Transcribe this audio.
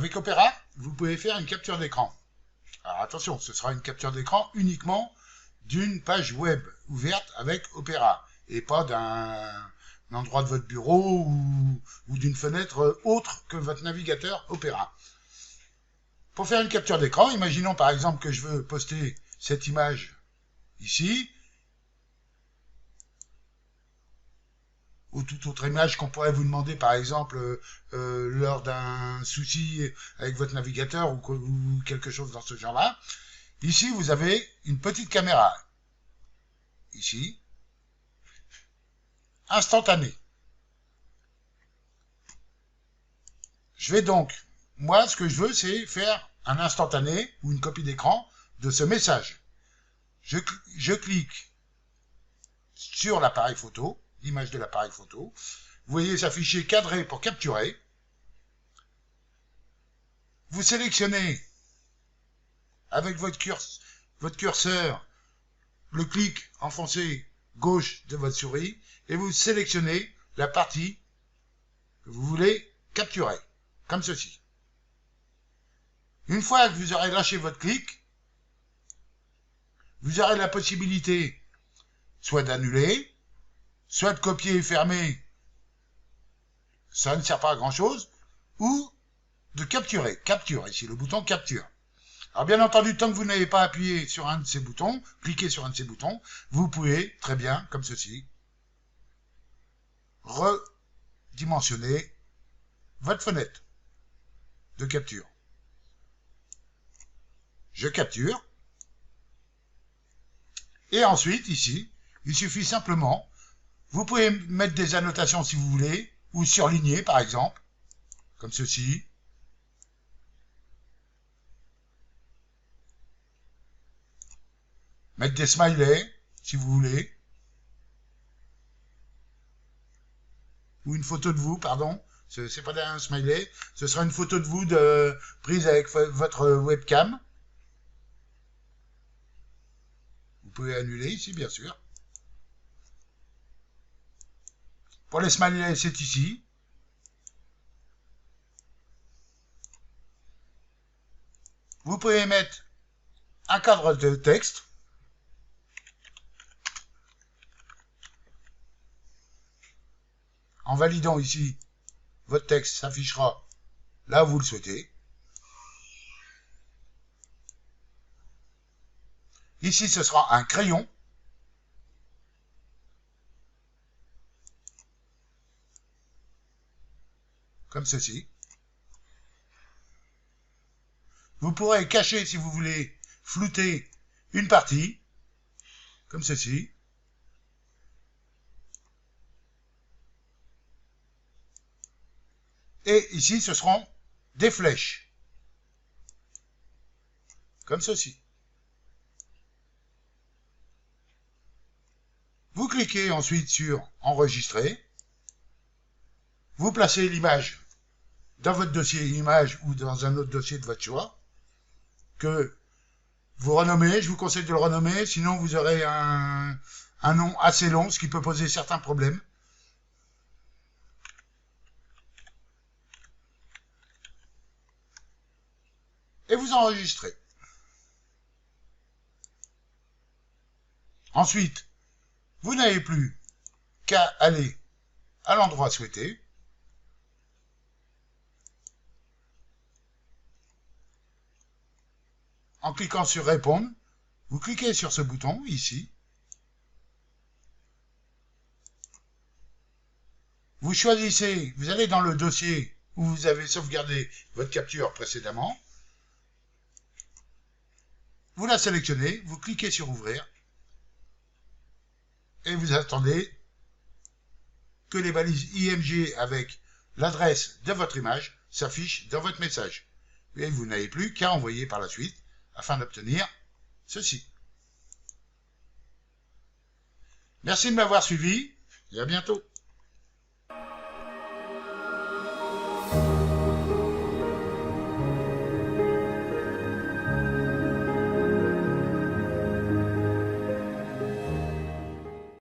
Avec Opera, vous pouvet faire une capture d'écran. Alors attention, ce sera une capture d'écran uniquement d'une page web ouverte avec Opera et pas d'un endroit de votre bureau ou d'une fenêtre autre que votre navigateur Opera. Pour faire une capture d'écran, imaginons par exemple que je veux poster cette image ici, ou toute autre image qu'on pourrait vous demander, par exemple, lors d'un souci avec votre navigateur ou quelque chose dans ce genre-là. Ici, vous avez une petite caméra. Ici. Instantanée. Je vais donc, moi, ce que je veux, c'est faire un instantané ou une copie d'écran de ce message. Je clique sur l'appareil photo, l'image de l'appareil photo. Vous voyez s'afficher cadré pour capturer. Vous sélectionnez avec votre curseur le clic enfoncé gauche de votre souris et vous sélectionnez la partie que vous voulez capturer, comme ceci. Une fois que vous aurez lâché votre clic, vous aurez la possibilité soit d'annuler, soit de copier et fermer, ça ne sert pas à grand chose, ou de capturer. Capture, ici le bouton capture. Alors bien entendu, tant que vous n'avez pas appuyé sur un de ces boutons, cliquez sur un de ces boutons, vous pouvez très bien, comme ceci, redimensionner votre fenêtre de capture. Je capture. Et ensuite, ici, il suffit simplement, vous pouvez mettre des annotations si vous voulez, ou surligner par exemple, comme ceci. Mettre des smileys, si vous voulez. Ou une photo de vous, pardon. C'est pas un smiley. Ce sera une photo de vous prise avec votre webcam. Vous pouvez annuler ici, bien sûr. Pour les smileys, c'est ici. Vous pouvez mettre un cadre de texte. En validant ici, votre texte s'affichera là où vous le souhaitez. Ici, ce sera un crayon. Comme ceci. Vous pourrez cacher, si vous voulez, flouter une partie. Comme ceci. Et ici, ce seront des flèches. Comme ceci. Vous cliquez ensuite sur Enregistrer. Vous placez l'image dans votre dossier image ou dans un autre dossier de votre choix que vous renommez. Je vous conseille de le renommer, sinon vous aurez un nom assez long, ce qui peut poser certains problèmes. Et vous enregistrez. Ensuite, vous n'avez plus qu'à aller à l'endroit souhaité. En cliquant sur Répondre, vous cliquez sur ce bouton ici. Vous choisissez, vous allez dans le dossier où vous avez sauvegardé votre capture précédemment. Vous la sélectionnez, vous cliquez sur Ouvrir. Et vous attendez que les balises IMG avec l'adresse de votre image s'affichent dans votre message. Et vous n'avez plus qu'à envoyer par la suite afin d'obtenir ceci. Merci de m'avoir suivi et à bientôt.